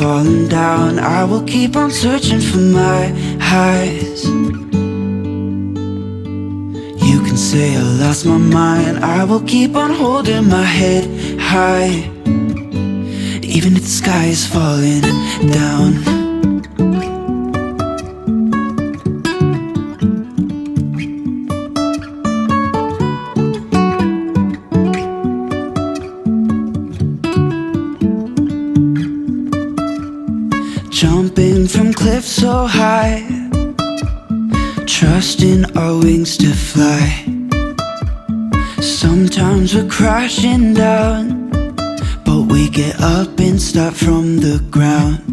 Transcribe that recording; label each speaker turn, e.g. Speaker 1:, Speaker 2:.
Speaker 1: falling down, I will keep on searching for my highs. You can say I lost my mind, I will keep on holding my head high, even if the sky is falling down. Jumping from cliffs so high, trusting our wings to fly. Sometimes we're crashing down, but we get up and start from the ground.